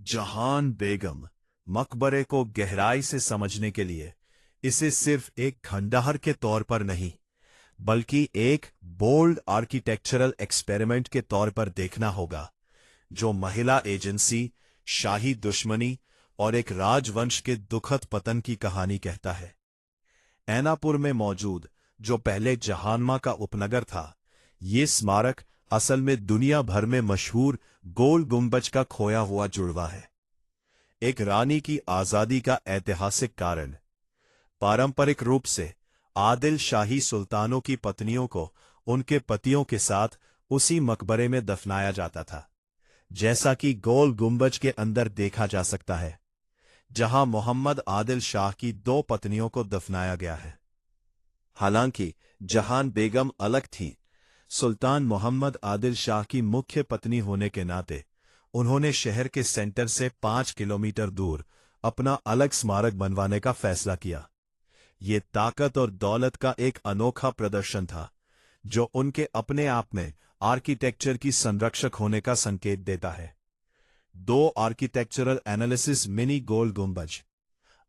जहान बेगम मकबरे को गहराई से समझने के लिए इसे सिर्फ एक खंडहर के तौर पर नहीं, बल्कि एक बोल्ड आर्किटेक्चरल एक्सपेरिमेंट के तौर पर देखना होगा, जो महिला एजेंसी, शाही दुश्मनी और एक राजवंश के दुखद पतन की कहानी कहता है। ऐनापुर में मौजूद जो पहले जहानमा का उपनगर था, ये स्मारक असल में दुनिया भर में मशहूर गोल गुंबज का खोया हुआ जुड़वा है। एक रानी की आजादी का ऐतिहासिक कारण। पारंपरिक रूप से आदिल शाही सुल्तानों की पत्नियों को उनके पतियों के साथ उसी मकबरे में दफनाया जाता था, जैसा कि गोल गुंबज के अंदर देखा जा सकता है, जहां मोहम्मद आदिल शाह की 2 पत्नियों को दफनाया गया है। हालांकि जहान बेगम अलग थीं, सुल्तान मोहम्मद आदिल शाह की मुख्य पत्नी होने के नाते उन्होंने शहर के सेंटर से 5 किलोमीटर दूर अपना अलग स्मारक बनवाने का फैसला किया। ये ताकत और दौलत का एक अनोखा प्रदर्शन था, जो उनके अपने आप में आर्किटेक्चर की संरक्षक होने का संकेत देता है। 2 आर्किटेक्चरल एनालिसिस मिनी गोल गुंबज।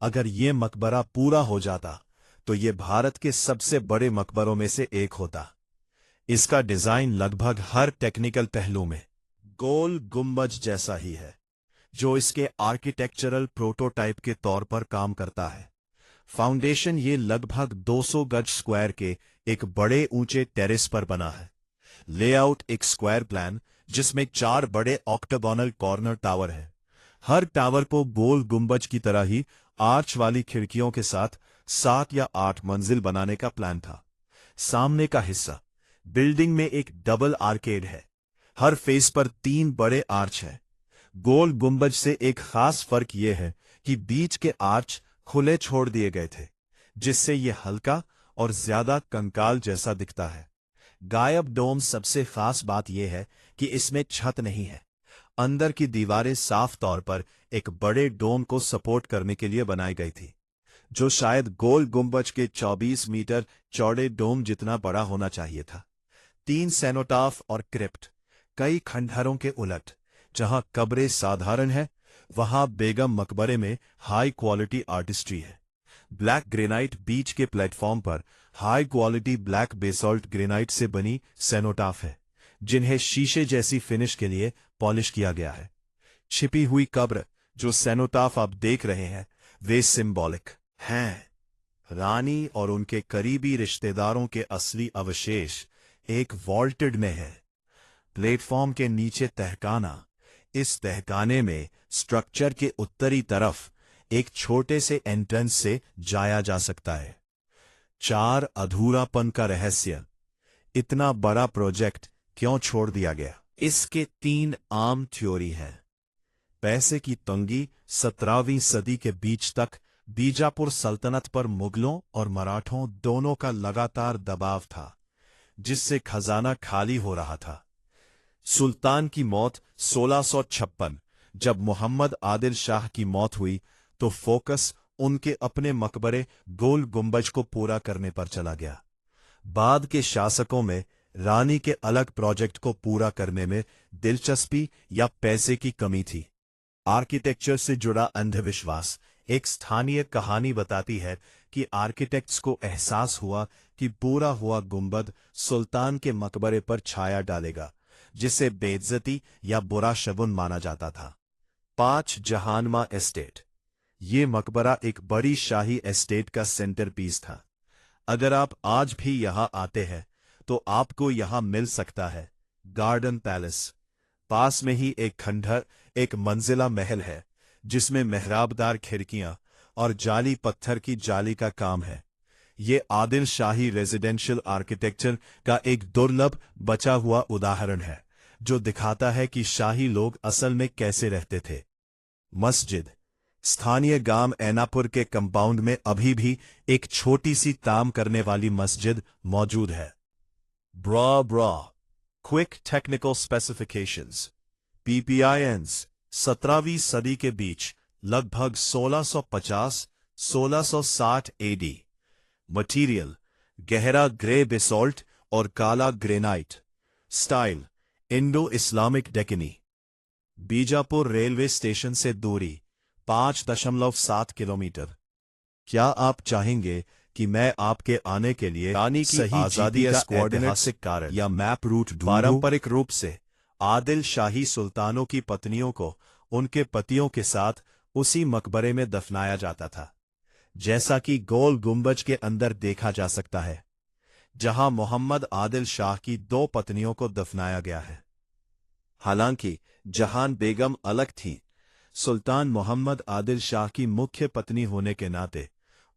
अगर ये मकबरा पूरा हो जाता तो ये भारत के सबसे बड़े मकबरों में से एक होता। इसका डिजाइन लगभग हर टेक्निकल पहलू में गोल गुंबज जैसा ही है, जो इसके आर्किटेक्चरल प्रोटोटाइप के तौर पर काम करता है। फाउंडेशन ये लगभग 200 गज स्क्वायर के एक बड़े ऊंचे टेरेस पर बना है। लेआउट एक स्क्वायर प्लान, जिसमें 4 बड़े ऑक्टागोनल कॉर्नर टावर हैं। हर टावर को गोल गुंबज की तरह ही आर्च वाली खिड़कियों के साथ 7 या 8 मंजिल बनाने का प्लान था। सामने का हिस्सा बिल्डिंग में एक डबल आर्केड है। हर फेस पर 3 बड़े आर्च हैं। गोल गुंबज से एक खास फर्क यह है कि बीच के आर्च खुले छोड़ दिए गए थे, जिससे यह हल्का और ज्यादा कंकाल जैसा दिखता है। गायब डोम सबसे खास बात यह है कि इसमें छत नहीं है। अंदर की दीवारें साफ तौर पर एक बड़े डोम को सपोर्ट करने के लिए बनाई गई थी, जो शायद गोल गुंबज के 24 मीटर चौड़े डोम जितना बड़ा होना चाहिए था। 3 सेनोटाफ और क्रिप्ट। कई खंडहरों के उलट, जहां कब्रें साधारण है, वहां बेगम मकबरे में हाई क्वालिटी आर्टिस्ट्री है। ब्लैक ग्रेनाइट बीच के प्लेटफॉर्म पर high quality black basalt granite से बनी सेनोटाफ है, जिन्हें शीशे जैसी फिनिश के लिए पॉलिश किया गया है। छिपी हुई कब्र जो सेनोटाफ आप देख रहे हैं, वे सिंबॉलिक हैं। रानी और उनके करीबी रिश्तेदारों के असली अवशेष एक वॉल्टेड में है। प्लेटफॉर्म के नीचे तहखाना। इस तहखाने में स्ट्रक्चर के उत्तरी तरफ एक छोटे से एंट्रेंस से जाया जा सकता है। 4 अधूरापन का रहस्य। इतना बड़ा प्रोजेक्ट क्यों छोड़ दिया गया? इसके 3 आम थ्योरी हैं। पैसे की तंगी। 17वीं सदी के बीच तक बीजापुर सल्तनत पर मुगलों और मराठों दोनों का लगातार दबाव था, जिससे खजाना खाली हो रहा था। सुल्तान की मौत 1656। जब मोहम्मद आदिल शाह की मौत हुई तो फोकस उनके अपने मकबरे गोल गुंबज को पूरा करने पर चला गया। बाद के शासकों में रानी के अलग प्रोजेक्ट को पूरा करने में दिलचस्पी या पैसे की कमी थी। आर्किटेक्चर से जुड़ा अंधविश्वास। एक स्थानीय कहानी बताती है कि आर्किटेक्ट्स को एहसास हुआ कि पूरा हुआ गुंबद सुल्तान के मकबरे पर छाया डालेगा, जिसे बेइज्जती या बुरा शगुन माना जाता था। 5 जहानमा एस्टेट। ये मकबरा एक बड़ी शाही एस्टेट का सेंटर पीस था। अगर आप आज भी यहां आते हैं तो आपको यहां मिल सकता है गार्डन पैलेस। पास में ही एक खंडहर, एक मंजिला महल है, जिसमें मेहराबदार खिड़कियां और जाली पत्थर की जाली का काम है। ये आदिल शाही रेजिडेंशियल आर्किटेक्चर का एक दुर्लभ बचा हुआ उदाहरण है, जो दिखाता है कि शाही लोग असल में कैसे रहते थे। मस्जिद। स्थानीय गांव ऐनापुर के कंपाउंड में अभी भी एक छोटी सी ताम करने वाली मस्जिद मौजूद है। ब्रा क्विक टेक्निकल स्पेसिफिकेशंस। PPINs 17वीं सदी के बीच लगभग 1650-1660 AD। मटीरियल गहरा ग्रे बेसॉल्ट और काला granite. Style Indo Islamic Deccani. Bijapur railway station से दूरी 5.7 किलोमीटर। क्या आप चाहेंगे कि मैं आपके आने के लिए यानी कि सही आजादी GPS का ऐतिहासिक कारण या मैप रूट ढूंढूं? पारंपरिक रूप से आदिल शाही सुल्तानों की पत्नियों को उनके पतियों के साथ उसी मकबरे में दफनाया जाता था, जैसा कि गोल गुंबज के अंदर देखा जा सकता है, जहां मोहम्मद आदिल शाह की 2 पत्नियों को दफनाया गया है। हालांकि जहान बेगम अलग थीं, सुल्तान मोहम्मद आदिल शाह की मुख्य पत्नी होने के नाते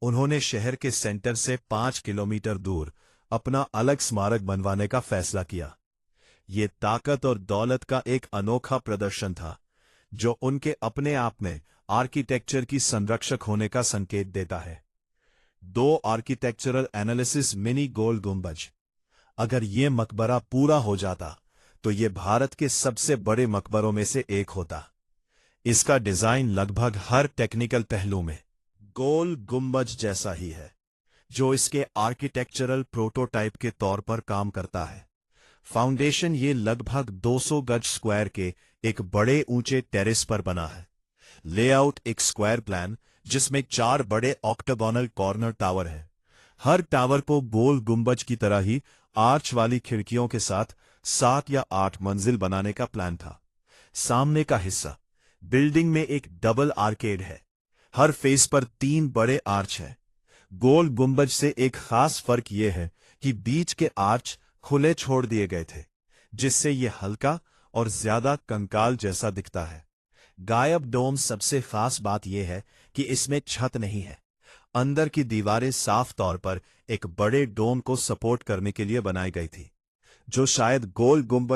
उन्होंने शहर के सेंटर से 5 किलोमीटर दूर अपना अलग स्मारक बनवाने का फैसला किया। ये ताकत और दौलत का एक अनोखा प्रदर्शन था, जो उनके अपने आप में आर्किटेक्चर की संरक्षक होने का संकेत देता है। 2 आर्किटेक्चरल एनालिसिस मिनी गोल गुंबज। अगर ये मकबरा पूरा हो जाता तो ये भारत के सबसे बड़े मकबरों में से एक होता। इसका डिजाइन लगभग हर टेक्निकल पहलू में गोल गुंबज जैसा ही है, जो इसके आर्किटेक्चरल प्रोटोटाइप के तौर पर काम करता है। फाउंडेशन ये लगभग 200 गज स्क्वायर के एक बड़े ऊंचे टेरेस पर बना है। लेआउट एक स्क्वायर प्लान जिसमें 4 बड़े ऑक्टागोनल कॉर्नर टावर है। हर टावर को गोल गुंबज की तरह ही आर्च वाली खिड़कियों के साथ 7 या 8 मंजिल बनाने का प्लान था। सामने का हिस्सा बिल्डिंग में एक डबल आर्केड है। हर फेस पर 3 बड़े आर्च हैं। गोल गुंबज से एक खास फर्क यह है कि बीच के आर्च खुले छोड़ दिए गए थे, जिससे यह हल्का और ज्यादा कंकाल जैसा दिखता है। गायब डोम सबसे खास बात यह है कि इसमें छत नहीं है। अंदर की दीवारें साफ तौर पर एक बड़े डोम को सपोर्ट करने के लिए बनाई गई थी, जो शायद गोल गुंबज